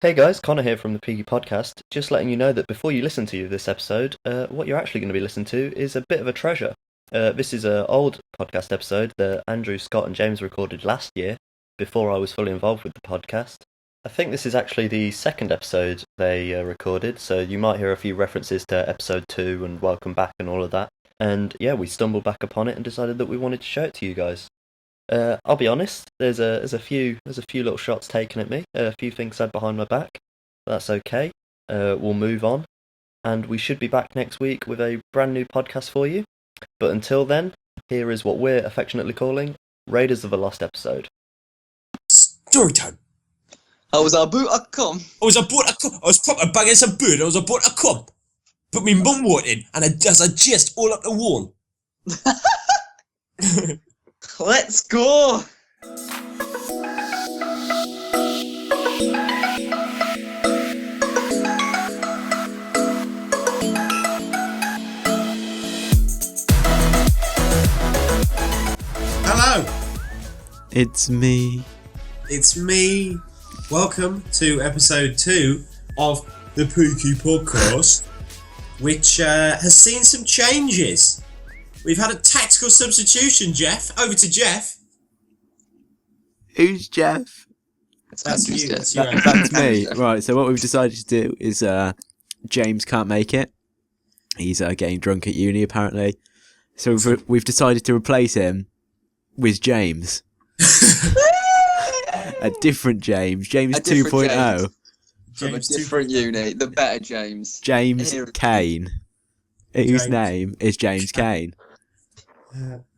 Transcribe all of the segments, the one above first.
Hey guys, Connor here from the Peaky podcast. Just letting you know that before you listen to this episode, what you're actually going to be listening to is a bit of a treasure. This is an old podcast episode that Andrew, Scott and James recorded last year, before I was fully involved with the podcast. I think this is actually the second episode they recorded, so you might hear a few references to episode 2 and Welcome Back and all of that. And yeah, we stumbled back upon it and decided that we wanted to show it to you guys. I'll be honest, there's a few little shots taken at me, a few things said behind my back. That's okay. We'll move on, and we should be back next week with a brand new podcast for you. But until then, here is what we're affectionately calling Raiders of the Lost Episode. Story time. I was about to come. I was proper banging some bird. I was about to come. Put me mum water in, and I just all up the wall. Let's go! Hello. It's me. It's me. Welcome to episode 2 of the Peaky podcast, which has seen some changes. We've had a tactical substitution, Jeff. Over to Jeff. Who's Jeff? That's you. Jeff. That's me. Right, so what we've decided to do is James can't make it. He's getting drunk at uni, apparently. So we've decided to replace him with James. A different James. James 2.0. From a different uni. The better James. James Kane. Whose name is James Kane.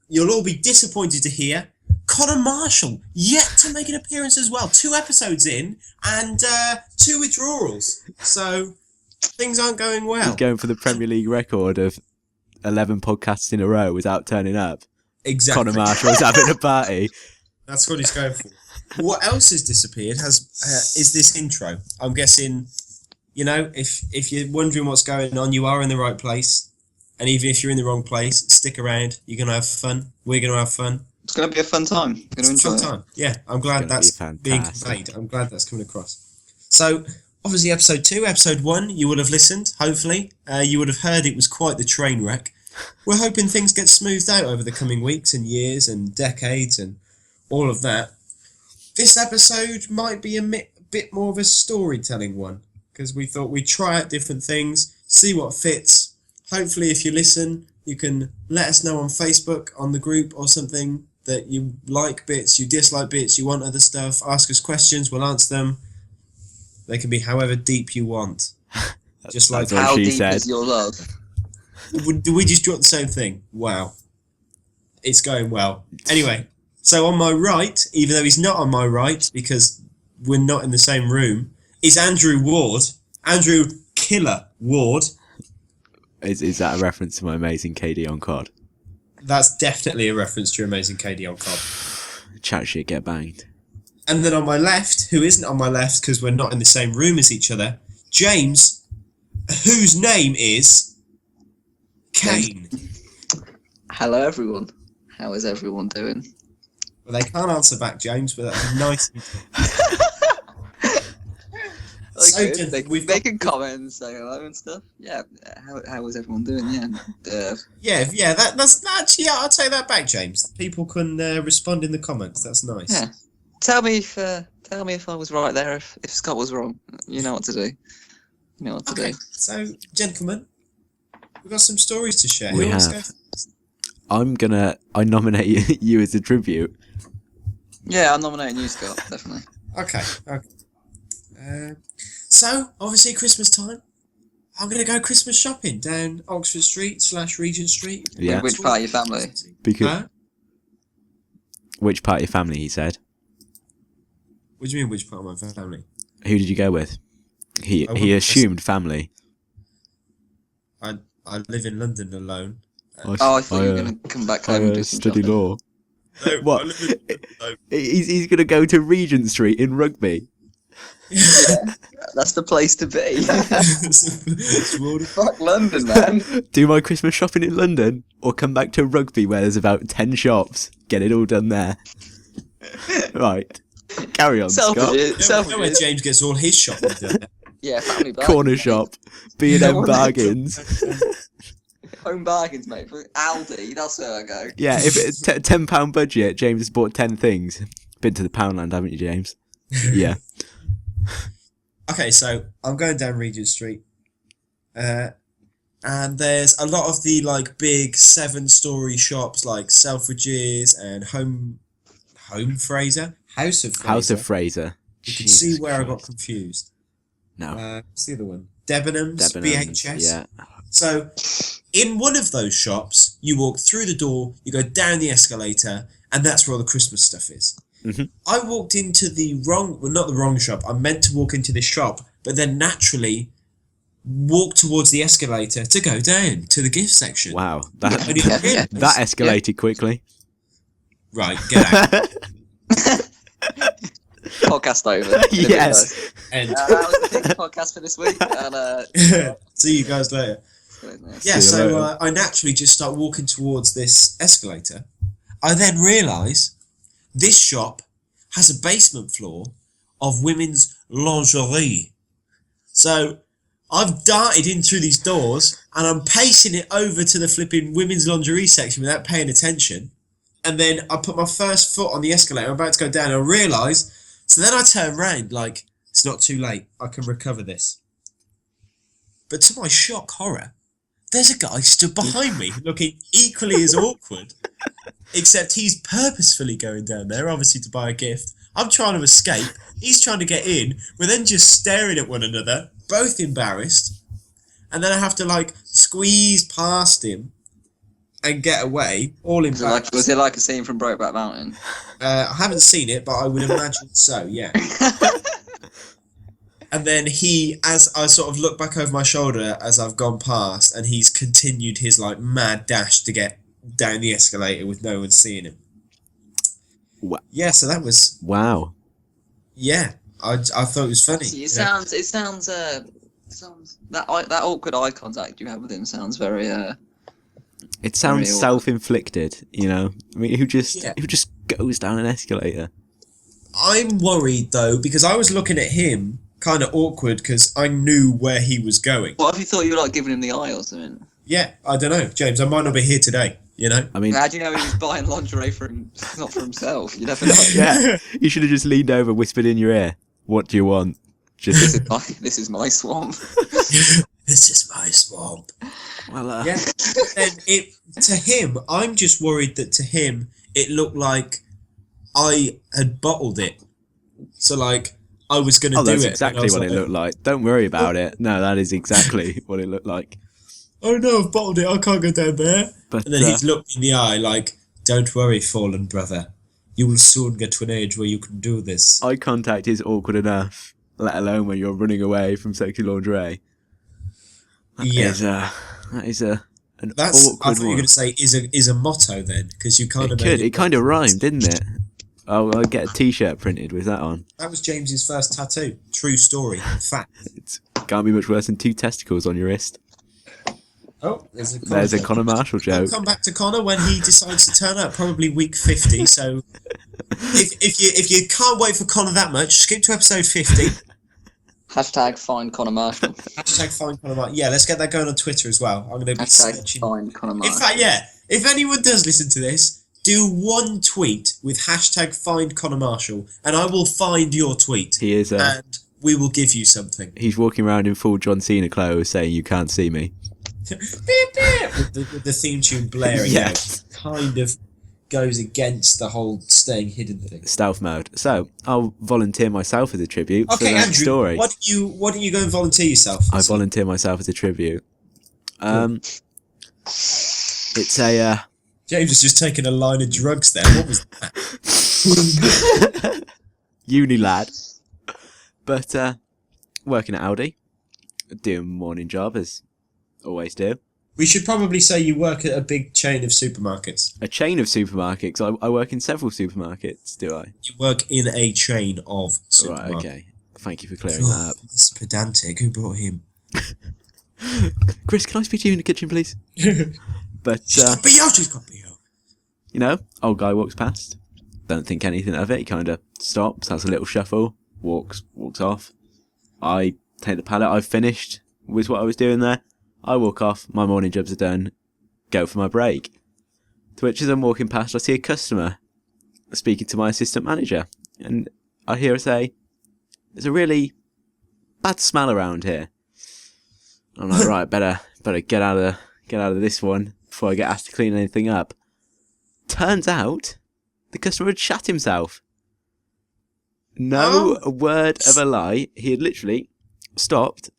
You'll all be disappointed to hear Connor Marshall yet to make an appearance as well. 2 episodes in and 2 withdrawals. So things aren't going well. He's going for the Premier League record of 11 podcasts in a row without turning up. Exactly. Connor Marshall's having a party. That's what he's going for. What else has disappeared is this intro. I'm guessing, if you're wondering what's going on, you are in the right place. And even if you're in the wrong place, stick around. You're going to have fun. We're going to have fun. It's going to be a fun time. We're going to enjoy it. Fun time. Yeah, I'm glad that's being conveyed. I'm glad that's coming across. So, obviously, episode 2, episode 1, you would have listened, hopefully. You would have heard it was quite the train wreck. We're hoping things get smoothed out over the coming weeks and years and decades and all of that. This episode might be a bit more of a storytelling one, because we thought we'd try out different things, see what fits. Hopefully, if you listen, you can let us know on Facebook, on the group or something, that you like bits, you dislike bits, you want other stuff. Ask us questions, we'll answer them. They can be however deep you want. Just like how deep is your love? Do we just drop the same thing? Wow. It's going well. Anyway, so on my right, even though he's not on my right, because we're not in the same room, is Andrew Ward. Andrew Killer Ward. Is that a reference to my amazing KD on COD? That's definitely a reference to your amazing KD on COD. Chat shit, get banged. And then on my left, who isn't on my left because we're not in the same room as each other, James, whose name is Kane. Hello, everyone. How is everyone doing? Well, they can't answer back, James, but that's nice. They can comment and say hello and stuff. Yeah, how is everyone doing? Yeah. That's actually, I'll take that back, James. People can respond in the comments. That's nice. Yeah. Tell me if I was right there. If Scott was wrong, you know what to do. Okay. So, gentlemen, we've got some stories to share. We have. I nominate you as a tribute. Yeah, I'm nominating you, Scott. Definitely. Okay. So, obviously, Christmas time. I'm going to go Christmas shopping down Oxford Street / Regent Street. Yeah. Which part of your family? Which part of your family, he said. What do you mean, which part of my family? Who did you go with? He assumed family. I live in London alone. I thought you were going to come back home and do some study shopping. law. No, What? He's going to go to Regent Street in Rugby. Yeah, that's the place to be. Fuck London, man. Do my Christmas shopping in London, or come back to Rugby where there's about 10 shops. Get it all done there. Right. Carry on, Scott. Know where James gets all his shopping done. Yeah, family bargains. Corner shop. B&M bargains. Home bargains, mate. For Aldi, that's where I go. Yeah, if it's £10 budget, James has bought 10 things. Been to the Poundland, haven't you, James? Yeah. Okay, so I'm going down Regent Street. And there's a lot of the like big 7-story shops like Selfridges and House of Fraser. You can see where I got confused. No. What's the other one? Debenhams, BHS. Yeah. So, in one of those shops, you walk through the door, you go down the escalator, and that's where all the Christmas stuff is. Mm-hmm. I walked into not the wrong shop. I meant to walk into this shop, but then naturally walked towards the escalator to go down to the gift section. Wow, that escalated quickly. Right, get out. Podcast over. Yes. And that was the Peaky podcast for this week. And, see you guys later. Yeah, so I naturally just start walking towards this escalator. I then realise this shop has a basement floor of women's lingerie. So I've darted in through these doors and I'm pacing it over to the flipping women's lingerie section without paying attention. And then I put my first foot on the escalator. I'm about to go down and I realise. So then I turn around like, it's not too late. I can recover this. But to my shock horror, there's a guy stood behind me looking equally as awkward, except he's purposefully going down there, obviously to buy a gift. I'm trying to escape. He's trying to get in. We're then just staring at one another, both embarrassed. And then I have to like squeeze past him and get away, all embarrassed. Was it like a scene from Brokeback Mountain? I haven't seen it, but I would imagine so, yeah. And then as I sort of look back over my shoulder as I've gone past, and he's continued his like mad dash to get down the escalator with no one seeing him. Yeah, so that was... Wow. Yeah, I thought it was funny. It sounds that awkward eye contact you have with him sounds very... It sounds self-inflicted, you know. I mean, who just goes down an escalator? I'm worried though because I was looking at him kind of awkward because I knew where he was going. What if you thought you were like giving him the eye or something? Yeah, I don't know, James. I might not be here today. You know. I mean, how do you know he was buying lingerie for him, not for himself? You never know. Yeah, you should have just leaned over, whispered in your ear, "What do you want?" Just this is my swamp. This is my swamp. Well, yeah. And to him, I'm just worried that to him it looked like I had bottled it. So like I was going to do it. That's exactly what it looked like. Don't worry about it. No, that is exactly what it looked like. Oh no, I've bottled it. I can't go down there. But, and then he's looked in the eye like, "Don't worry, fallen brother. You will soon get to an age where you can do this." Eye contact is awkward enough, let alone when you're running away from sexy lingerie. That is an That's, awkward I thought you were one. going to say is a motto then, because you kind of It kind of rhymed, didn't it? I'll get a T-shirt printed with that on. That was James's first tattoo. True story. Fact. It can't be much worse than 2 testicles on your wrist. Oh, there's a Connor Marshall joke. We'll come back to Connor when he decides to turn up, probably week 50. So if you can't wait for Connor that much, skip to episode 50. Hashtag find Connor Marshall. Hashtag find Connor Marshall. Yeah, let's get that going on Twitter as well. I'm going to be searching. Find Connor Marshall. In fact, yeah, if anyone does listen to this, do one tweet with hashtag find Connor Marshall, and I will find your tweet. He is, and we will give you something. He's walking around in full John Cena clothes, saying, "You can't see me." with the theme tune blaring Yes. out, kind of goes against the whole staying hidden thing. Stealth mode. So I'll volunteer myself as a tribute for the next Andrew, story. Why don't you go and volunteer yourself? I volunteer myself as a tribute. It's a. James has just taken a line of drugs there. What was that? Uni lad. But working at Aldi, doing morning job as always do. We should probably say you work at a big chain of supermarkets. A chain of supermarkets. I work in several supermarkets, do I? You work in a chain of supermarkets. Right, okay. Thank you for clearing that up. It's pedantic. Who brought him? Chris, can I speak to you in the kitchen, please? But She's got BO, she's got BO. you know, old guy walks past, don't think anything of it. He kind of stops, has a little shuffle, walks off. I take the pallet. I've finished with what I was doing there. I walk off. My morning jobs are done. Go for my break. To which, as I'm walking past, I see a customer speaking to my assistant manager, and I hear her say, "There's a really bad smell around here." I'm like, right, better get out of this one before I get asked to clean anything up. Turns out, the customer had shat himself. No word of a lie. He had literally stopped,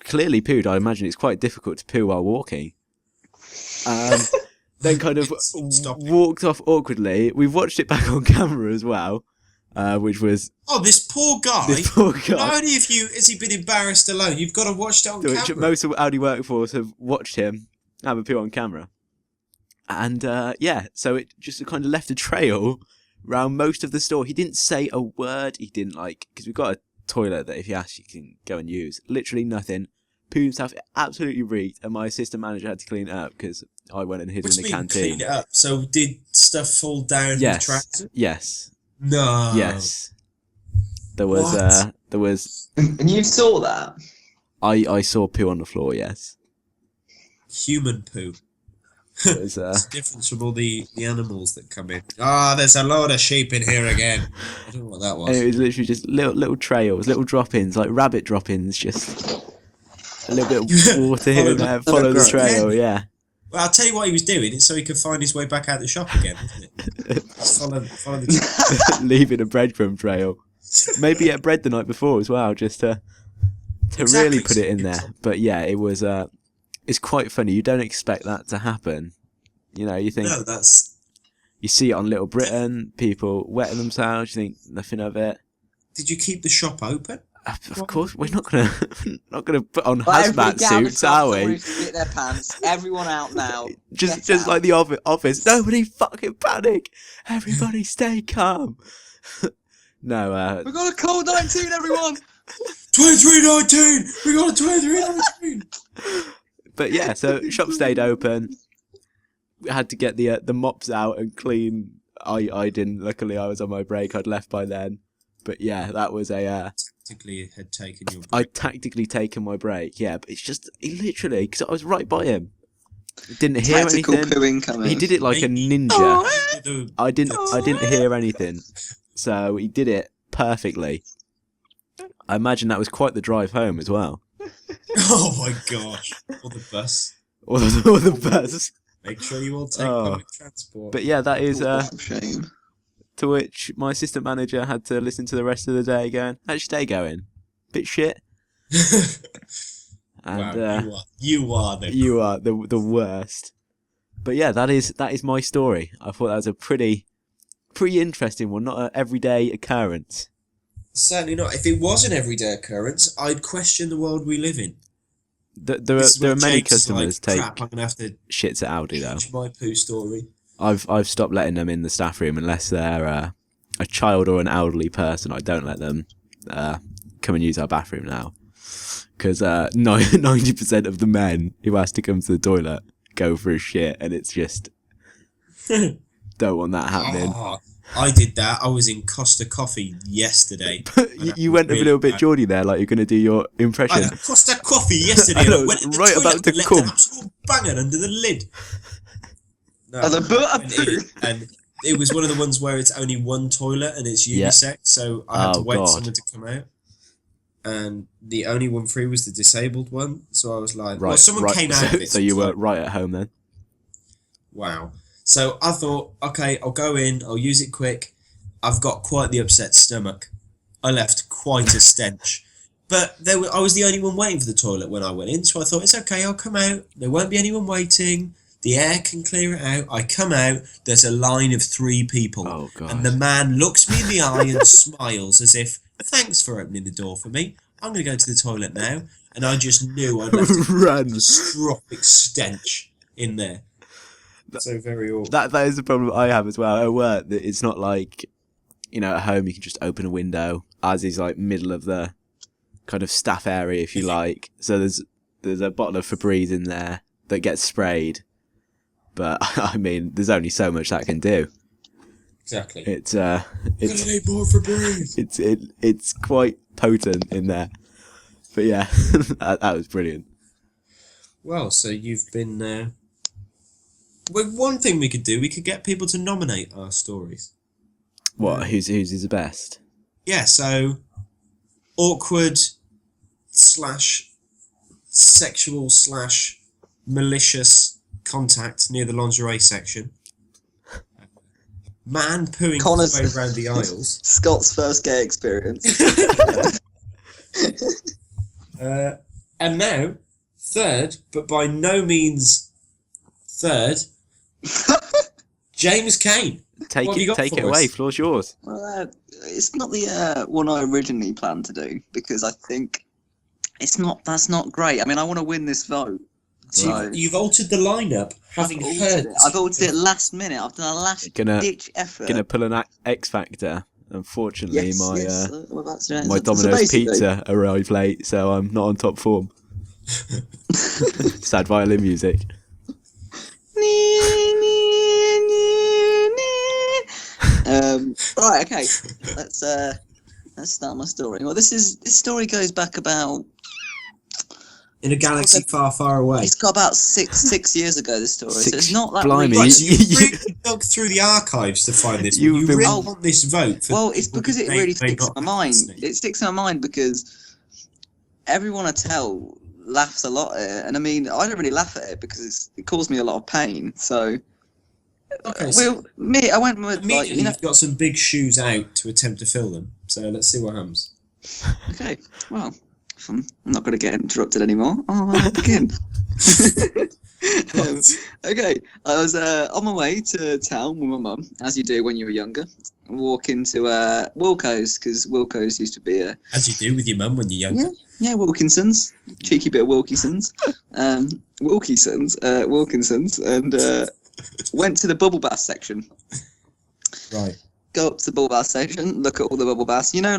clearly pooed. I imagine it's quite difficult to poo while walking. Then kind of walked off awkwardly. We've watched it back on camera as well, which was... Oh, this poor guy. Not only has he been embarrassed alone, you've got to watch it on camera. Which most of Audi workforce have watched him have a poo on camera. And, so it just kind of left a trail around most of the store. He didn't say a word. He didn't, because we've got a toilet that if you ask, you can go and use. Literally nothing. Pooed himself. It absolutely reeked. And my assistant manager had to clean it up because I went and hid in the canteen. Clean it up? So did stuff fall down the tractor? Yes. No. Yes. There was... And you saw that? I saw poo on the floor, yes. Human poo. It's the difference from all the animals that come in. There's a load of sheep in here again. I don't know what that was. And it was literally just little trails, little drop-ins, like rabbit drop-ins, just a little bit of water here and there, follow the trail, yeah. Well, I'll tell you what he was doing. It's so he could find his way back out the shop again, isn't it? Just follow the leaving a breadcrumb trail. Maybe he had bread the night before as well, just to really put it in there. But yeah, it was... it's quite funny. You don't expect that to happen. You think... No, that's... You see it on Little Britain, people wetting themselves, you think nothing of it. Did you keep the shop open? Of course, we're not gonna put on hazmat suits, are we? Get their pants. Everyone out now. just like the office. Nobody fucking panic. Everybody stay calm. No. We got a COVID-19, everyone. 2319. We got a 2319. But yeah, so shop stayed open. We had to get the mops out and clean. I didn't. Luckily, I was on my break. I'd left by then. But yeah, that was a... Tactically had taken your break. I'd tactically taken my break, yeah. But it's just, he literally, because I was right by him. Didn't hear Tactical anything. pooing coming. He did it like a ninja. I didn't hear anything. So he did it perfectly. I imagine that was quite the drive home as well. Oh my gosh. Or the bus. Or the bus. Make sure you all take public transport. But yeah, that is... shame. To which my assistant manager had to listen to the rest of the day going, how's your day going? Bit shit. And, wow, you are the worst. But yeah, that is my story. I thought that was a pretty interesting one, not an everyday occurrence. Certainly not. If it was an everyday occurrence, I'd question the world we live in. There are many customers take I'm gonna have to shits at Aldi though. My poo story. I've stopped letting them in the staff room unless they're a child or an elderly person. I don't let them come and use our bathroom now because 90% of the men who has to come to the toilet go for a shit, and it's just don't want that happening. I did that. I was in Costa Coffee yesterday. You went a little bit Geordie there, like you're going to do your impression. I had Costa Coffee yesterday. I went in the right toilet about to and left come. an absolute banger under the lid. No, and it was one of the ones where it's only one toilet and it's unisex, so I had to wait for someone to come out. And the only one free was the disabled one, so I was like, well, someone came out of it. So you were right at home then? Wow. So I thought, okay, I'll go in, I'll use it quick. I've got quite the upset stomach. I left quite a stench. But I was the only one waiting for the toilet when I went in, so I thought, it's okay, I'll come out. There won't be anyone waiting. The air can clear it out. I come out, there's a line of 3 people. Oh, God. And the man looks me in the eye and smiles as if, thanks for opening the door for me. I'm going to go to the toilet now. And I just knew I'd left a catastrophic stench in there. So very awkward. That is the problem I have as well at work. That it's not like, at home you can just open a window, as is like middle of the kind of staff area, if you like. So there's a bottle of Febreze in there that gets sprayed. But, I mean, there's only so much that can do. Exactly. It's gonna need more for breathe. it's quite potent in there. But yeah, that was brilliant. Well, so you've been. Well, one thing we could do, we could get people to nominate our stories. What? Who's is the best? Yeah. So awkward / sexual / malicious contact near the lingerie section. Man pooing his way around the aisles. Scott's first gay experience. And now, third, but by no means third, James Kane. Take it away. Floor's yours. Well, it's not the one I originally planned to do because I think that's not great. I mean, I want to win this vote. So you've altered the lineup, having heard. I've altered it last minute. I've done a last-ditch effort. Gonna pull an X Factor. Unfortunately, my so Domino's pizza arrived late, so I'm not on top form. Sad violin music. Right, okay. Let's start my story. Well, this story goes back about. In a galaxy far, far away. It's got about six years ago, this story. So it's not that blimey. Right, so you really dug through the archives to find this. You really want this vote. Well, it's because it really sticks in my mind. It sticks in my mind because everyone I tell laughs a lot at it. And I mean, I don't really laugh at it because it caused me a lot of pain. So, okay, I went with immediately you've got some big shoes out to attempt to fill them. So let's see what happens. Okay, well. I'm not going to get interrupted anymore. I'll begin. Okay, I was on my way to town with my mum, as you do when you were younger. Walk into Wilko's, because Wilko's used to be a... As you do with your mum when you're younger. Yeah, Wilkinson's. Cheeky bit of Wilkinson's. Wilkinson's, and went to the bubble bath section. Right. Go up to the bubble bath section, look at all the bubble baths. You know,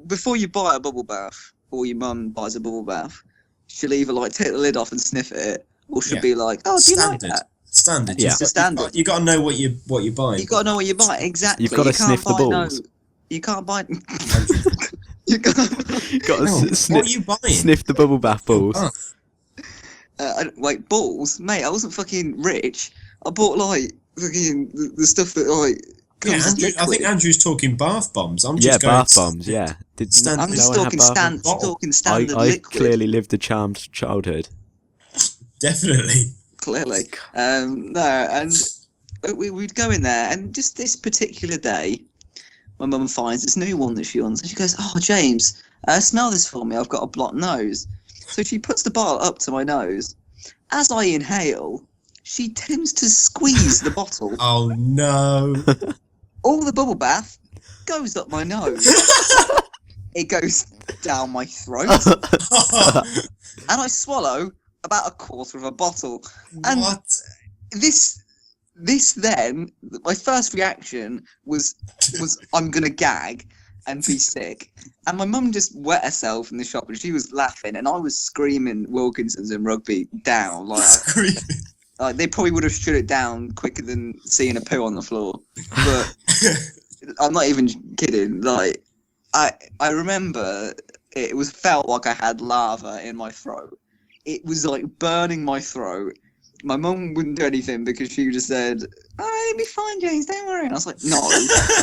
before you buy a bubble bath, or your mum buys a bubble bath, she'll either take the lid off and sniff at it, or she'll be like, "Oh, do you like that?" Standard. Yeah. Standard. You got to know what you're buying. You got to know what you buy exactly. You've got to sniff the balls. You can't buy. You got to what are you buying? Sniff the bubble bath balls. Wait, balls, mate. I wasn't fucking rich. I bought fucking the stuff that Yeah, I think Andrew's talking bath bombs. I'm just bath bombs. Yeah, I'm just talking standard I liquid. clearly lived a charmed childhood. Definitely. Clearly, no, and we'd go in there, and just this particular day, my mum finds this new one that she wants, and she goes, "Oh, James, smell this for me. I've got a blocked nose." So she puts the bottle up to my nose. As I inhale, she tends to squeeze the bottle. Oh no. All the bubble bath goes up my nose. It goes down my throat. And I swallow about a quarter of a bottle. And what? This then, my first reaction was I'm going to gag and be sick. And my mum just wet herself in the shop and she was laughing and I was screaming Wilkinson's and rugby down. Screaming. They probably would have shut it down quicker than seeing a poo on the floor. But I'm not even kidding. I remember it felt like I had lava in my throat. It was burning my throat. My mum wouldn't do anything because she just said, "Oh, it'll be fine, James, don't worry." And I was like, "No,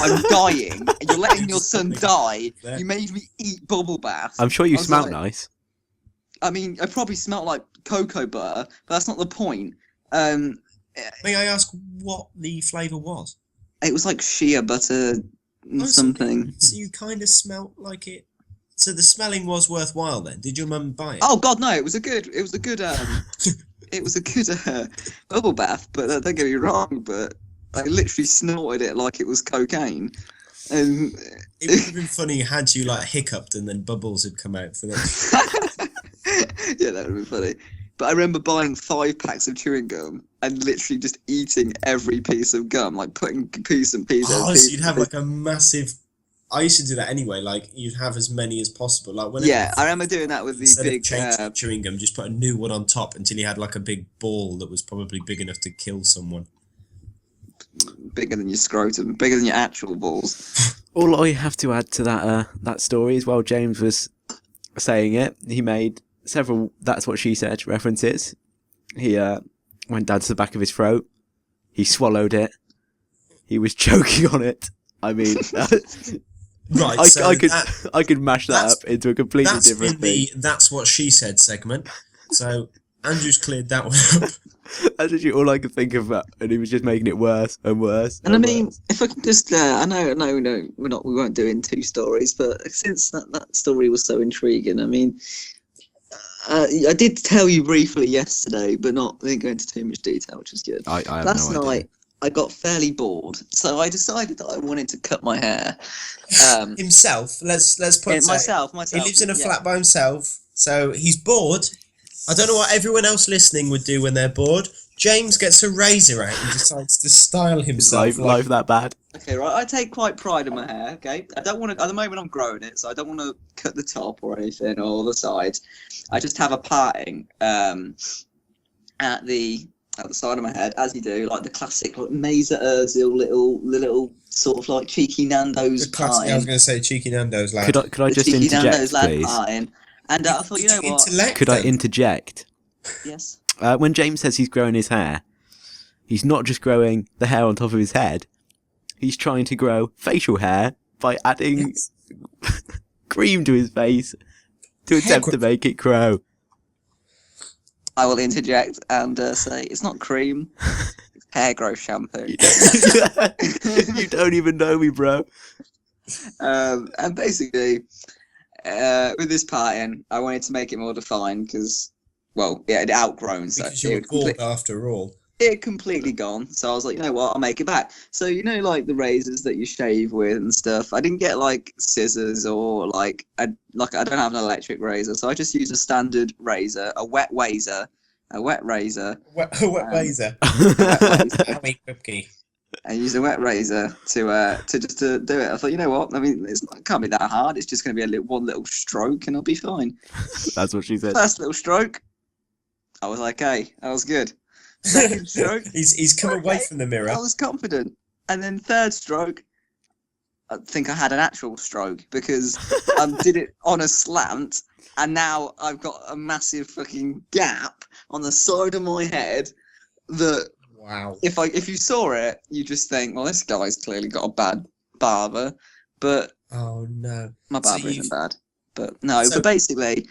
I'm dying. And you're letting your son die. You made me eat bubble bath." I'm sure you smell nice. I mean, I probably smelled like cocoa butter, but that's not the point. May I ask what the flavour was? It was like shea butter something. So you kind of smelt like it. So the smelling was worthwhile then. Did your mum buy it? Oh God, no! It was a good bubble bath. But don't get me wrong. But I literally snorted it like it was cocaine. And it would have been funny had you hiccuped and then bubbles had come out for that. Yeah, that would have been funny. But I remember buying 5 packs of chewing gum and literally just eating every piece of gum, putting piece and piece. Oh, so you'd have a massive. I used to do that anyway. You'd have as many as possible. Yeah, I remember doing that with these big chewing gum. Just put a new one on top until you had a big ball that was probably big enough to kill someone. bigger than your scrotum, bigger than your actual balls. All I have to add to that story is while James was saying it, he made several "that's what she said" references. He went down to the back of his throat. He swallowed it. He was choking on it. I mean, right. I could mash that up into a completely different thing. That's what she said segment. So Andrew's cleared that one up. That's actually all I could think of, and he was just making it worse and worse. And I mean, if I can just, I know, we won't do it in two stories, but since that story was so intriguing, I mean, I did tell you briefly yesterday, but I didn't go into too much detail, which is good. I have Last no idea. night, I got fairly bored, so I decided that I wanted to cut my hair. Himself. Let's put it myself. He lives in a flat by himself, so he's bored. I don't know what everyone else listening would do when they're bored. James gets a razor out and decides to style himself. Life that bad? Okay, right. I take quite pride in my hair. Okay, I don't want to. At the moment, I'm growing it, so I don't want to cut the top or anything or the sides. I just have a parting at the side of my head, as you do, like the classic, like Mesa Ozil little sort of like cheeky Nando's parting. I was going to say cheeky Nando's lad. Could I just interject, please? Parting. And I thought, you know what? Could I interject? Yes. When James says he's growing his hair, he's not just growing the hair on top of his head. He's trying to grow facial hair by adding cream to his face to attempt to make it grow. I will interject and say it's not cream, it's hair growth shampoo. You don't even know me, bro. And basically, with this parting, I wanted to make it more defined because, well, it had outgrown. Because so you were bored after all. It had completely gone. So I was like, you know what, I'll make it back. So, you know, like the razors that you shave with and stuff, I didn't get like scissors or I don't have an electric razor. So I just used a standard razor, a wet razor. A wet razor. I used a wet razor to do it. I thought, you know what? I mean, it can't be that hard. It's just going to be one little stroke, and I'll be fine. That's what she said. First little stroke, I was like, hey, that was good. Second stroke, he's come away from the mirror. I was confident, and then third stroke, I think I had an actual stroke because I did it on a slant, and now I've got a massive fucking gap on the side of my head that. Wow. If you saw it, you just think, well, this guy's clearly got a bad barber, but oh no, my barber isn't bad. But no, but basically,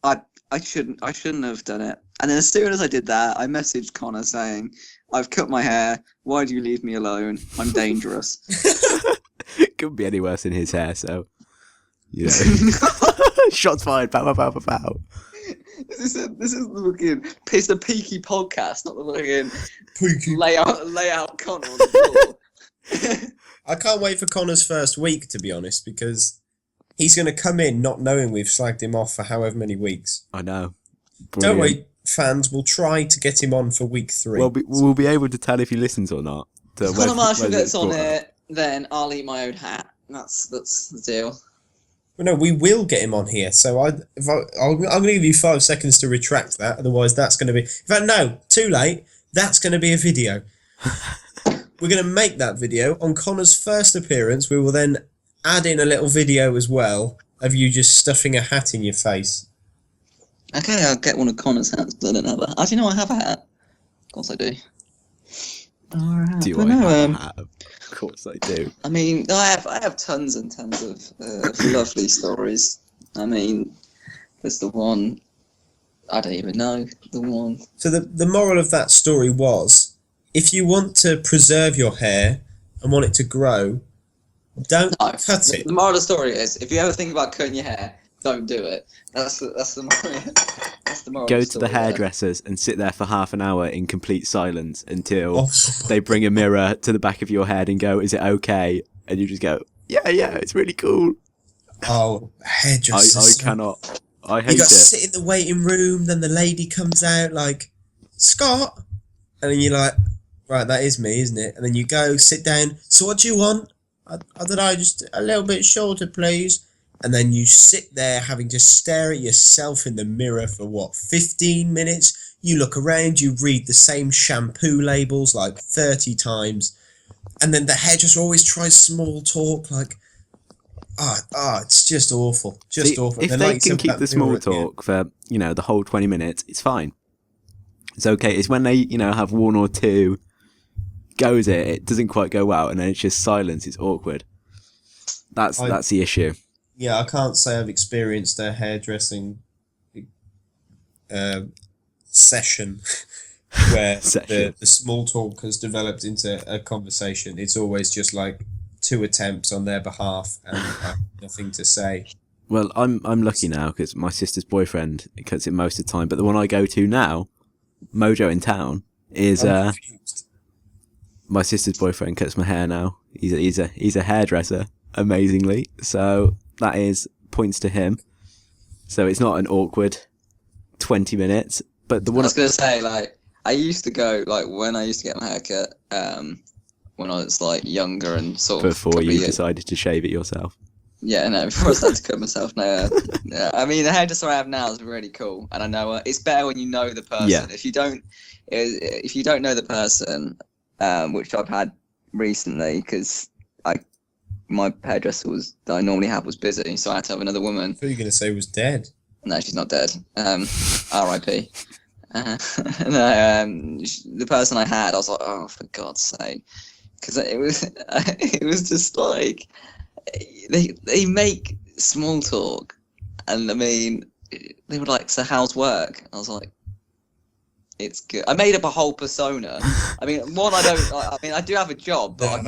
I shouldn't have done it. And then as soon as I did that, I messaged Connor saying, "I've cut my hair. Why do you leave me alone? I'm dangerous." Couldn't be any worse in his hair, so you know. Shots fired. Pow, pow, pow, pow, pow. This is the Peaky podcast, not the fucking lay out Connor on the floor. I can't wait for Connor's first week, to be honest, because he's going to come in not knowing we've slagged him off for however many weeks. I know. Brilliant. Don't worry, fans. We'll try to get him on for week 3. We'll be able to tell if he listens or not. If Connor Marshall gets on it, then I'll eat my own hat. That's the deal. Well, no, we will get him on here. So I'm going to give you 5 seconds to retract that. Otherwise, that's going to be... In fact, no, too late. That's going to be a video. We're going to make that video. On Connor's first appearance, we will then add in a little video as well of you just stuffing a hat in your face. Okay, I'll get one of Connor's hats, but I don't have a hat. Actually, no, I have a hat. Of course I do. Do I have a hat? Of course I do. I mean, I have tons and tons of lovely stories. I mean, there's the one, I don't even know, the one. So the moral of that story was, if you want to preserve your hair and want it to grow, don't cut it. The moral of the story is, if you ever think about cutting your hair, don't do it. That's the moral. Go to the hairdressers and sit there for half an hour in complete silence until they bring a mirror to the back of your head and go, "Is it okay?" And you just go, "Yeah, it's really cool." Oh, hairdressers! I cannot. I hate it. You got to sit in the waiting room. Then the lady comes out like, "Scott," and then you're like, "Right, that is me, isn't it?" And then you go sit down. So what do you want? I don't know, just a little bit shorter, please. And then you sit there having to stare at yourself in the mirror for 15 minutes? You look around, you read the same shampoo labels like 30 times. And then the hairdresser always tries small talk, like, it's just awful. Awful. If they can keep the small talk for, the whole 20 minutes, it's fine. It's okay. It's when they, have one or two goes it doesn't quite go well, and then it's just silence. It's awkward. That's the issue. Yeah, I can't say I've experienced a hairdressing session where the small talk has developed into a conversation. It's always just like 2 attempts on their behalf and nothing to say. Well, I'm lucky now because my sister's boyfriend cuts it most of the time. But the one I go to now, Mojo in town, is my sister's boyfriend cuts my hair now. He's a hairdresser, amazingly. So that is points to him. So it's not an awkward 20 minutes. But the one I was gonna say, like, I used to go, like, when I used to get my haircut, when I was like younger and sort of before you decided to shave it yourself. Yeah, no, before I started to cut myself. No, I mean, the hairdresser I have now is really cool, and I know it's better when you know the person. Yeah. If you don't know the person, which I've had recently, because my hairdresser that I normally have was busy, so I had to have another woman. I thought you were going to say was dead. No, she's not dead. R.I.P. The person I had, I was like, oh, for God's sake, because it was just like they make small talk, and I mean, they were like, so how's work? I was like, it's good. I made up a whole persona. I mean, I do have a job, but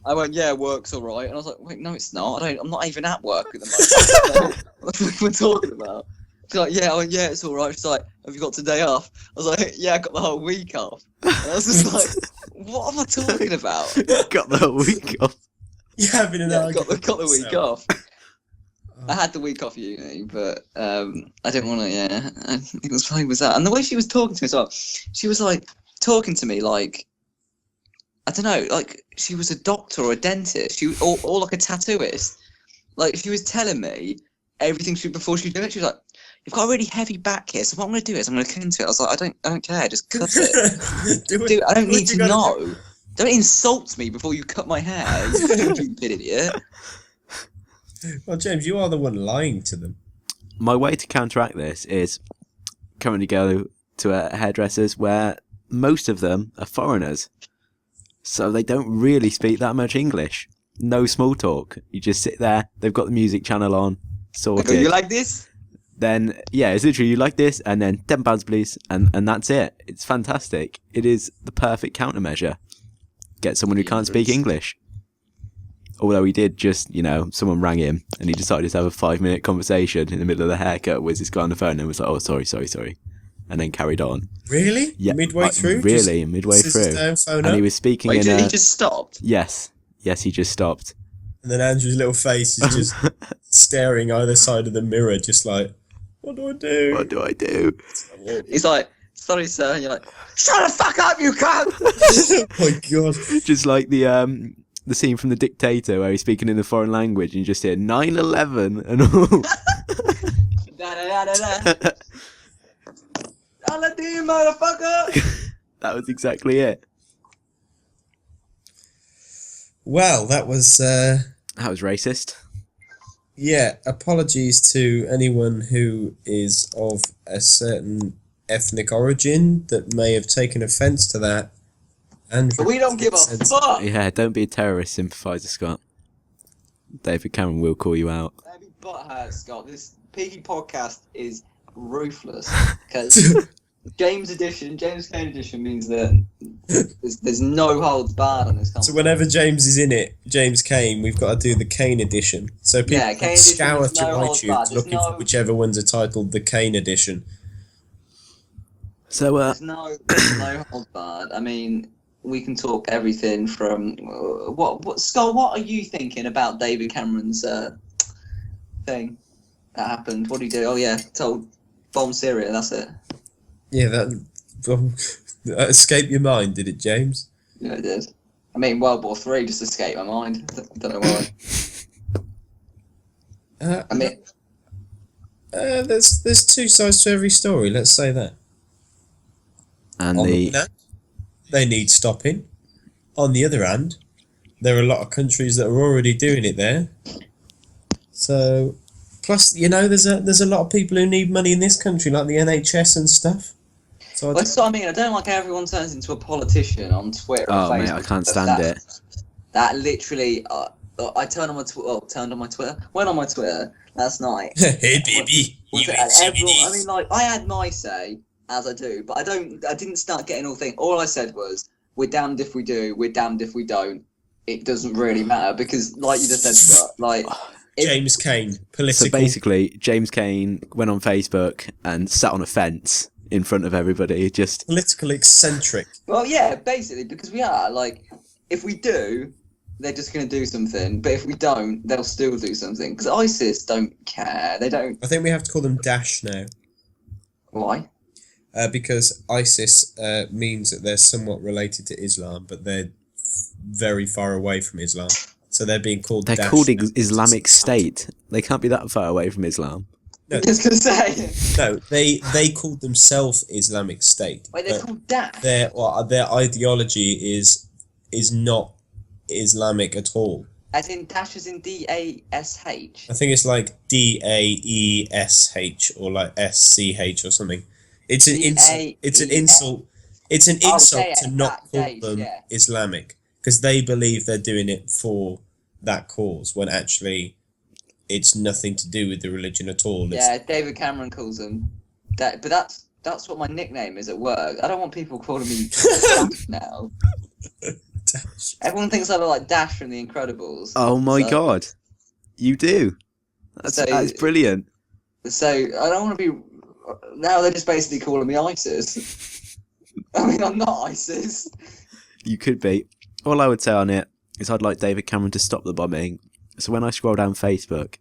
I went, yeah, work's all right. And I was like, wait, no, it's not. I'm not even at work at the moment. What are we talking about? She's like, yeah, it's all right. She's like, have you got today off? I was like, yeah, I got the whole week off. And I was just like, what am I talking about? Got the whole week off. Got the week off. I had the week off uni, but I didn't want to. Yeah, it was probably that. And the way she was talking to me as well, she was like talking to me like, I don't know, like she was a doctor or a dentist. She was or like a tattooist. Like she was telling me everything before she did it. She was like, "You've got a really heavy back here, so what I'm going to do is I'm going to cut into it." I was like, I don't care, just cut it. Dude, I don't need to know. Don't insult me before you cut my hair, you stupid idiot. Well, James, you are the one lying to them. My way to counteract this is currently go to a hairdresser's where most of them are foreigners. So they don't really speak that much English. No small talk. You just sit there, they've got the music channel on, sorted. You like this? Then, yeah, it's literally you like this, and then £10 please, and that's it. It's fantastic. It is the perfect countermeasure. Get someone who can't speak English. Although he did just, someone rang him and he decided to have a 5-minute conversation in the middle of the haircut with this guy on the phone and was like, oh, sorry. And then carried on. Really? Yeah. Midway through? Really, midway through. And he was speaking he just stopped? Yes, he just stopped. And then Andrew's little face is just staring either side of the mirror, just like, what do I do? What do I do? He's like, sorry, sir. And you're like, shut the fuck up, you cunt! Oh my God. Just like the scene from The Dictator where he's speaking in a foreign language and you just hear 9/11 and all. Da-da-da-da-da. Aladdin, motherfucker! That was exactly it. Well, that was racist. Yeah, apologies to anyone who is of a certain ethnic origin that may have taken offence to that. But we don't give a fuck! Yeah, don't be a terrorist sympathiser, Scott. David Cameron will call you out. Don't be butthurt, Scott. This Peaky podcast is ruthless. Because James Kane edition means that there's no holds barred on this conversation. So whenever James is in it, James Kane, we've got to do the Kane edition. So people can scour through iTunes looking for whichever ones are titled the Kane edition. So there's no holds barred. I mean, we can talk everything from what Scott, what are you thinking about David Cameron's thing that happened? What did he do? Oh yeah, told bomb Syria, that's it. Yeah, that escaped your mind, did it, James? Yeah, it did. I mean, World War III just escaped my mind. Don't know why. I mean, there's two sides to every story. Let's say that. And they need stopping. on the other hand, there are a lot of countries that are already doing it there. So, plus, there's a lot of people who need money in this country, like the NHS and stuff. So that's what I mean. I don't like how everyone turns into a politician on Twitter or Facebook. Mate, I can't stand it. That literally, I turned on my Twitter. Went on my Twitter last night. Hey baby, I mean, like, I had my say, as I do, but I didn't start getting all things. All I said was, we're damned if we do, we're damned if we don't. It doesn't really matter, because, like you just said, Scott, like... James Cain, political... So basically, James Cain went on Facebook and sat on a fence in front of everybody, just... Political eccentric. Well, yeah, basically, because we are, like, if we do, they're just going to do something, but if we don't, they'll still do something, because ISIS don't care, they don't... I think we have to call them Daesh now. Why? Because ISIS means that they're somewhat related to Islam, but they're very far away from Islam. So they're being called They're Daesh called now. Islamic State. They can't be that far away from Islam. No, Just going to say... No, they called themselves Islamic State. Wait, they're called Daesh? Their ideology is not Islamic at all. As in Daesh as in D-A-S-H? I think it's like D-A-E-S-H or like S-C-H or something. It's an insult. It's an insult. It's an insult to not call them Islamic, because they believe they're doing it for that cause when actually it's nothing to do with the religion at all. Yeah, David Cameron calls them that, but that's what my nickname is at work. I don't want people calling me Dash now. Dash. Everyone thinks I look like Dash from The Incredibles. Oh my god, you do. That's brilliant. So I don't want to be. Now they're just basically calling me ISIS. I mean, I'm not ISIS. You could be. All I would say on it is I'd like David Cameron to stop the bombing. So when I scroll down Facebook,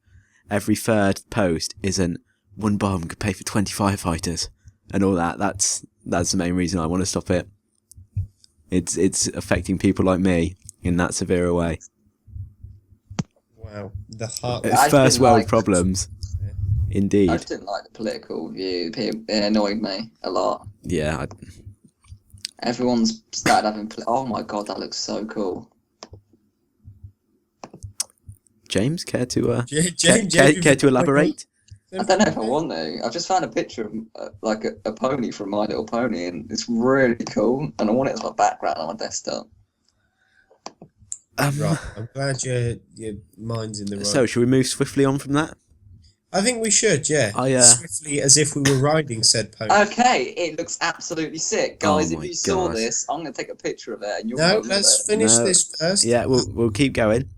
every third post isn't one bomb could pay for 20 firefighters and all that. That's the main reason I want to stop it. It's affecting people like me in that severe a way. Wow, the heart. It's first world problems. Indeed. I just didn't like the political view. It annoyed me a lot. Yeah. Everyone's started having... Oh my god, that looks so cool. James, care to James, elaborate? I don't know if I want to. I've just found a picture of like a pony from My Little Pony, and it's really cool, and I want it as my background on my desktop. Right, I'm glad your mind's in the right. So, should we move swiftly on from that? I think we should, yeah. Swiftly, as if we were riding said pony. Okay, it looks absolutely sick, guys. If you saw this, I'm gonna take a picture of it, and you're No, let's finish this first. Yeah, we'll keep going.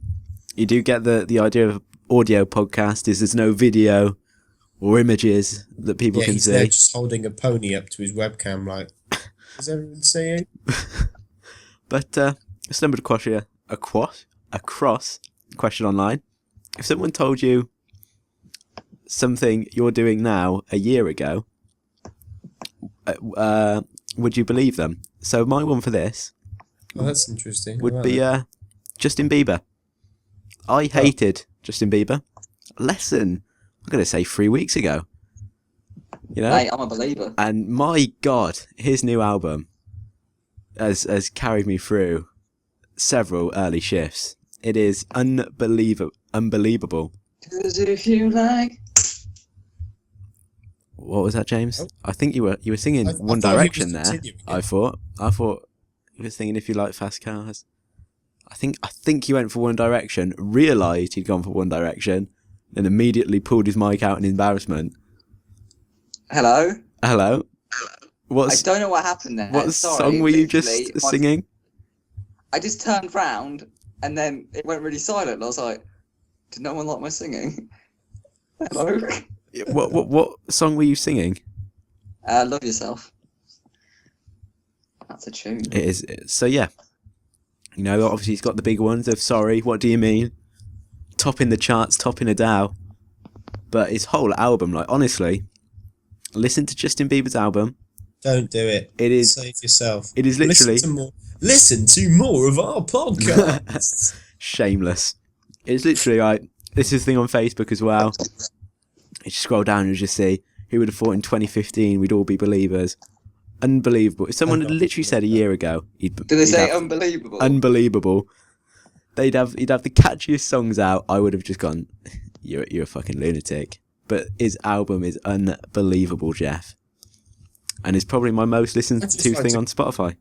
You do get the idea of audio podcast is there's no video or images that people can see. Yeah, he's just holding a pony up to his webcam, like, does everyone see you? But I stumbled across a question online. If someone told you something you're doing now a year ago, would you believe them? So my one for this that's interesting. would be Justin Bieber. I hated Justin Bieber less than, I'm going to say 3 weeks ago. You know? Hey, I'm a believer. And my God, his new album has carried me through several early shifts. It is unbelievable. Cause if you like... What was that, James? Oh. I think you were singing One Direction there. I thought you were singing If You Like Fast Cars. I think he went for One Direction, realised he'd gone for One Direction, then immediately pulled his mic out in embarrassment. Hello? I don't know what happened there. What song were you just singing? I just turned round and then it went really silent. And I was like, did no one like my singing? Hello? What song were you singing? Love Yourself. That's a tune. It is. So yeah. You know, obviously he's got the big ones of Sorry, What Do You Mean? Topping the charts, topping a Dow. But his whole album, like, honestly, listen to Justin Bieber's album. Don't do it. It is. Save yourself. It is literally. Listen to more of our podcast. Shameless. It's literally like, this is a thing on Facebook as well. You scroll down and you just see, who would have thought in 2015 we'd all be believers? unbelievable. If someone had literally said a year ago, Did they say unbelievable? Unbelievable. He'd have the catchiest songs out. I would have just gone, you're a fucking lunatic. But his album is unbelievable, Jeff, and it's probably my most listened to thing on Spotify.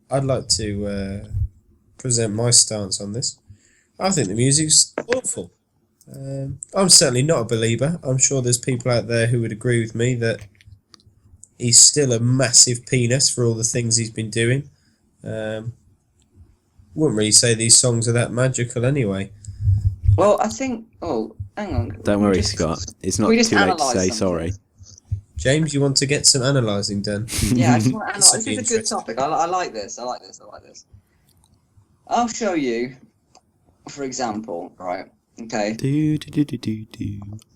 I'd like to present my stance on this. I think the music's awful. I'm certainly not a believer. I'm sure there's people out there who would agree with me that he's still a massive penis for all the things he's been doing. Wouldn't really say these songs are that magical anyway. Well, I think... Oh, hang on. Don't worry, Scott. It's not too late to say sorry. James, you want to get some analysing done? Yeah, I just want to analyse. This is a good topic. I like this. I'll show you, for example, right? Okay.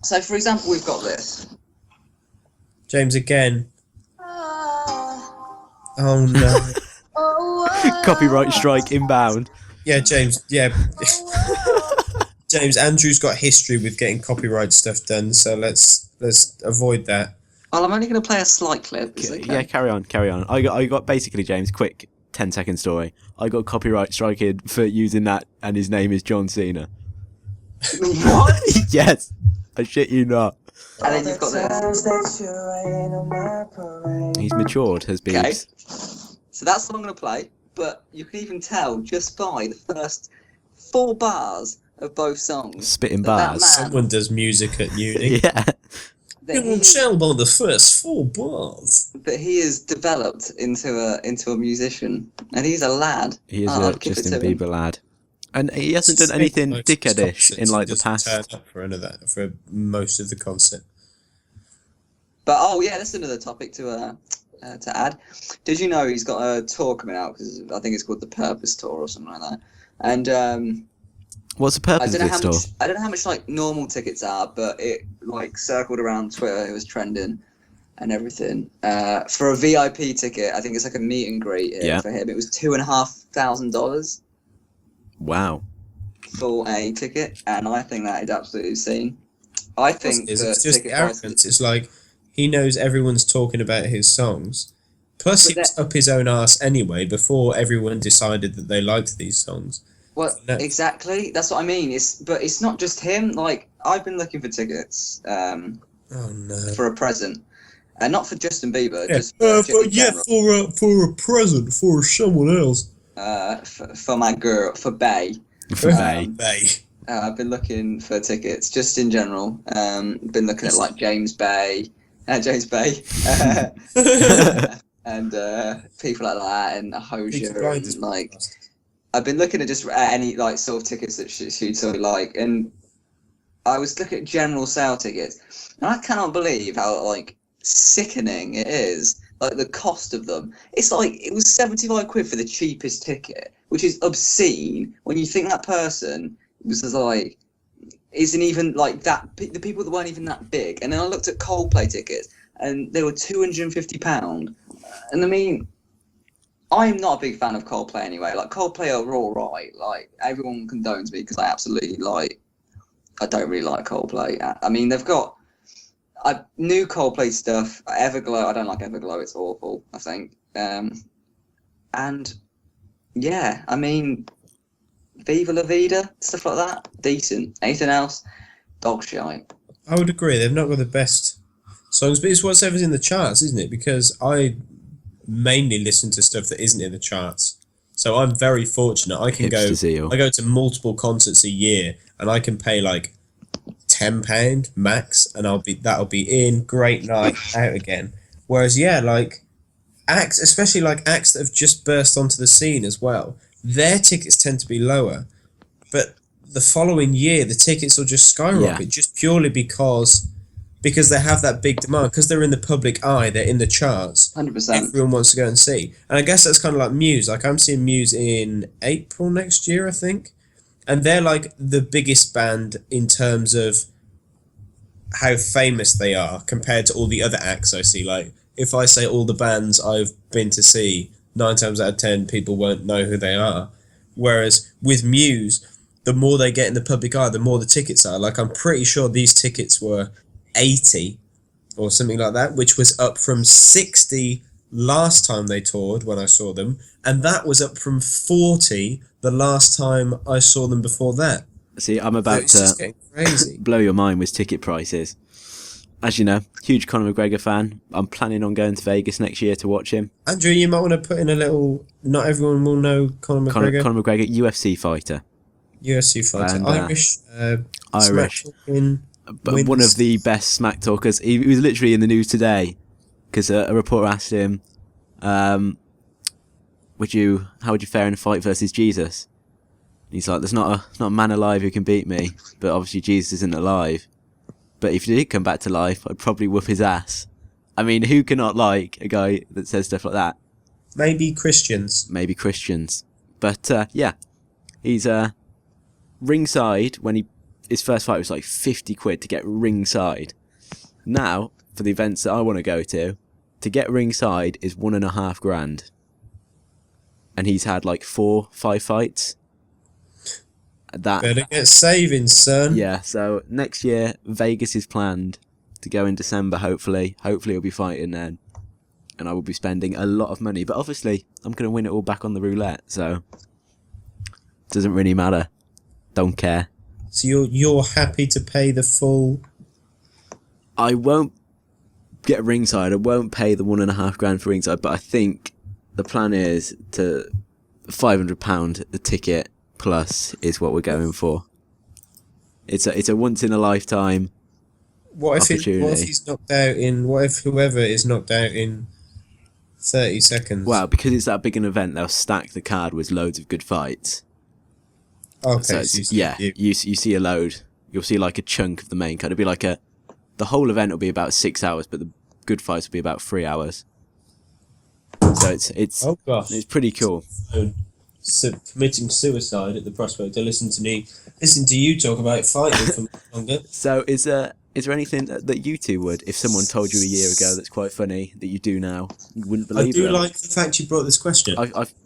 So, for example, we've got this. James, again. Oh, no. Copyright strike inbound. Yeah, James, yeah. James, Andrew's got history with getting copyright stuff done, so let's avoid that. Well, I'm only going to play a slight clip. Yeah, carry on. I got basically, James, quick 10-second story. I got copyright striking for using that, and his name is John Cena. What? Yes, I shit you not. And then you've got this. He's matured, has been. Okay. So that's what I'm going to play, but you can even tell just by the first 4 bars of both songs. Spitting bars. Someone does music at uni. Yeah. You can tell by the first 4 bars. But he is developed into a musician, and he's a lad. He is a Justin Bieber lad. And he hasn't done anything dickheadish in like the past. Turn up for most of the concert. But that's another topic to add. Did you know he's got a tour coming out? Because I think it's called the Purpose Tour or something like that. And what's the purpose of this tour? I don't know how much like normal tickets are, but it like circled around Twitter. It was trending and everything. For a VIP ticket, I think it's like a meet and greet for him. It was $2,500. Wow. For a ticket, and I think that is absolutely insane. I think it's just arrogance. It's like he knows everyone's talking about his songs. Plus, he was up his own arse anyway before everyone decided that they liked these songs. Well, exactly. That's what I mean. It's not just him. Like I've been looking for tickets. For a present, and not for Justin Bieber. Yeah, for a present for someone else. For my girl, for Bay. For Bay. I've been looking for tickets, just in general. Been looking at like James Bay, and people like that, and Hosier, and like. I've been looking at just any like sort of tickets that she'd sort of like, and I was looking at general sale tickets, and I cannot believe how like sickening it is. Like the cost of them, it's like it was 75 quid for the cheapest ticket, which is obscene when you think that person was like isn't even like that. The people that weren't even that big, and then I looked at Coldplay tickets, and they were £250. And I mean, I'm not a big fan of Coldplay anyway. Like Coldplay are all right. Like everyone condones me because I absolutely like. I don't really like Coldplay. I mean, they've got. New Coldplay stuff, Everglow. I don't like Everglow. It's awful, I think. And yeah, I mean, Viva La Vida, stuff like that, decent. Anything else, dog shite. I would agree. They've not got the best songs, but it's whatever's in the charts, isn't it? Because I mainly listen to stuff that isn't in the charts. So I'm very fortunate. I can go to multiple concerts a year, and I can pay like £10 max, and that'll be in, great night, out again. Whereas like acts, especially like acts that have just burst onto the scene as well, their tickets tend to be lower, but the following year the tickets will just skyrocket just purely because they have that big demand, because they're in the public eye, they're in the charts. 100%. Everyone wants to go and see, and I guess that's kind of like Muse. Like I'm seeing Muse in April next year, I think. And they're like the biggest band in terms of how famous they are compared to all the other acts I see. Like, if I say all the bands I've been to see, 9 times out of 10 people won't know who they are. Whereas with Muse, the more they get in the public eye, the more the tickets are. Like, I'm pretty sure these tickets were 80 or something like that, which was up from 60 last time they toured when I saw them, and that was up from 40 the last time I saw them before that. See, I'm about so it's to crazy. blow your mind with ticket prices. As you know, huge Conor McGregor fan. I'm planning on going to Vegas next year to watch him. Andrew, you might want to put in a little... Not everyone will know Conor McGregor. Conor McGregor, UFC fighter. UFC fighter. And, Irish. But one of the best smack talkers. He was literally in the news today because a reporter asked him, how would you fare in a fight versus Jesus? And he's like, there's not a man alive who can beat me, but obviously Jesus isn't alive. But if he did come back to life, I'd probably whoop his ass. I mean, who cannot like a guy that says stuff like that? Maybe Christians. But yeah, he's ringside when his first fight was like 50 quid to get ringside. Now, for the events that I want to go to get ringside is $1,500. And he's had like 4-5 fights. Better get saving, son. Yeah, so next year, Vegas is planned to go in December, hopefully. Hopefully he'll be fighting then. And I will be spending a lot of money. But obviously, I'm going to win it all back on the roulette, so it doesn't really matter. Don't care. So you're happy to pay the full... I won't get ringside. I won't pay the $1,500 for ringside, but I think the plan is to £500 a ticket plus is what we're going for. It's a once in a lifetime opportunity. What if he's knocked out in? What if whoever is knocked out in 30 seconds? Well, because it's that big an event, they'll stack the card with loads of good fights. Okay, you see a load. You'll see like a chunk of the main card. It'll be like the whole event will be about 6 hours, but the good fights will be about 3 hours. So it's pretty cool. Committing suicide at the prospect to listen to you talk about fighting for much longer. So is there anything that you two would, if someone told you a year ago that's quite funny that you do now, you wouldn't believe it? I do like the fact you brought this question.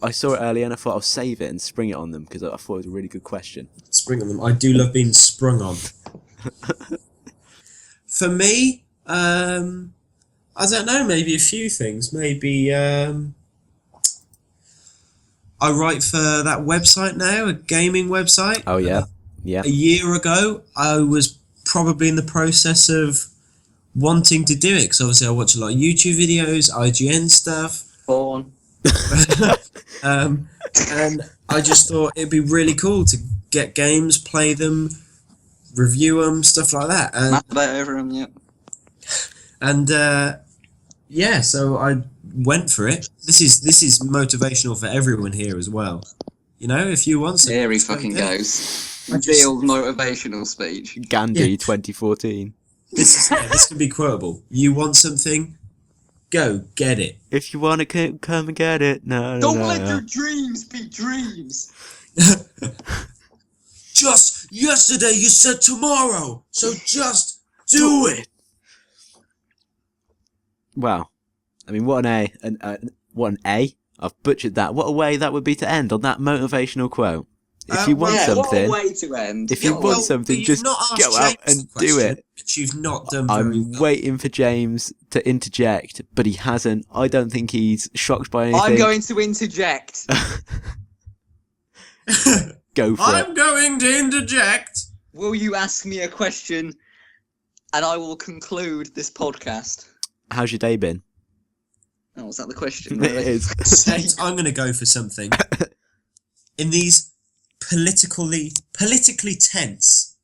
I saw it earlier and I thought I'll save it and spring it on them because I thought it was a really good question. Spring on them. I do love being sprung on. For me, I don't know, maybe a few things. Maybe I write for that website now, a gaming website. Oh, yeah. Yeah. A year ago, I was probably in the process of wanting to do it, because obviously I watch a lot of YouTube videos, IGN stuff. Porn. And I just thought it'd be really cool to get games, play them, review them, stuff like that. Over them, yeah. And yeah, so I went for it. This is motivational for everyone here as well. You know, if you want something. There he fucking goes. Real motivational speech. Gandhi 2014. This can be quotable. You want something? Go get it. If you want to come and get it. No. Don't let your dreams be dreams. Just yesterday you said tomorrow, so just do it. Wow. I mean, what an A. I've butchered that. What a way that would be to end on that motivational quote. If you want something, what a way to end. If you want something, just go out and do it. You've not done. I'm waiting for James to interject, but he hasn't. I don't think he's shocked by anything. I'm going to interject. Go for it. I'm going to interject. Will you ask me a question, and I will conclude this podcast? How's your day been? Oh, was that the question? It is. I'm going to go for something. In these politically tense.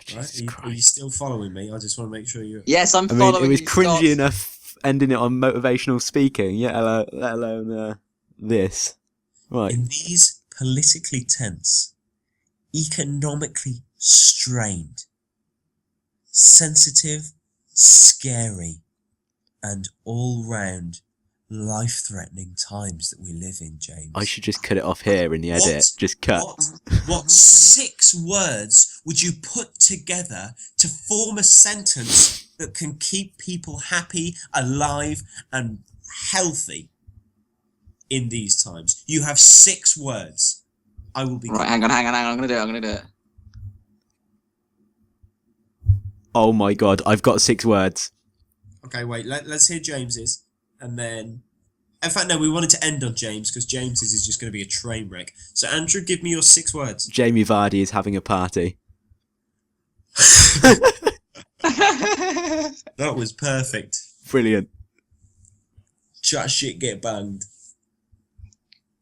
Jesus Christ. Are you still following me? I just want to make sure you're... Yes, I'm following you. I mean, it was cringy enough ending it on motivational speaking, let alone this. Right. In these politically tense, economically strained, sensitive, scary, and all-round life-threatening times that we live in, James. I should just cut it off here in the edit. Just cut. What 6 words would you put together to form a sentence that can keep people happy, alive, and healthy in these times? You have 6 words. I will be... Right, hang on. I'm going to do it. Oh my God, I've got 6 words. Okay, wait. Let's hear James's, and then. In fact, no. We wanted to end on James because James's is just going to be a train wreck. So, Andrew, give me your 6 words. Jamie Vardy is having a party. That was perfect. Brilliant. Chat shit, get banged.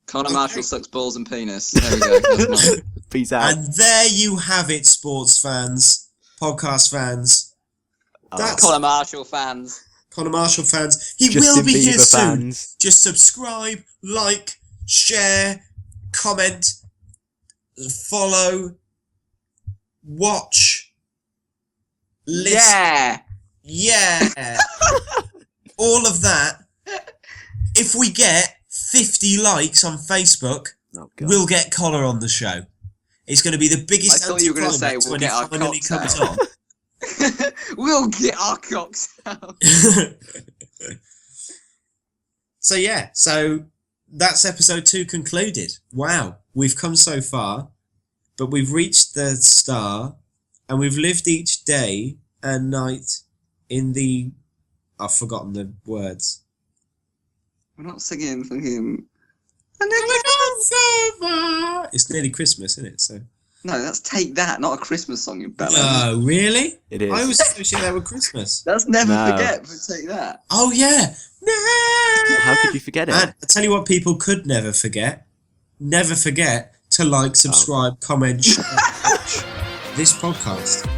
Conor Marshall sucks balls and penis. There we go. That's mine. Peace out. And there you have it, sports fans, podcast fans. That's Conor Marshall fans. Conor Marshall fans. He Justin will be Bieber here soon. fans. Just subscribe, like, share, comment, follow, watch, listen. Yeah. All of that. If we get 50 likes on Facebook, we'll get Collar on the show. It's going to be the biggest. I thought you were going to say we'll get our cocks out. We'll get our cocks out. So that's episode 2 concluded. Wow, we've come so far, but we've reached the star, and we've lived each day and night in the. I've forgotten the words. We're not singing fucking. It's nearly Christmas, isn't it? So. No, that's Take That, not a Christmas song, you bellend. Oh, really? It is. I always associate that with Christmas. That's Never No. Forget for Take That. Oh, yeah. No. How could you forget it? And I tell you what people could never forget. Never forget to like, subscribe, comment, share this podcast.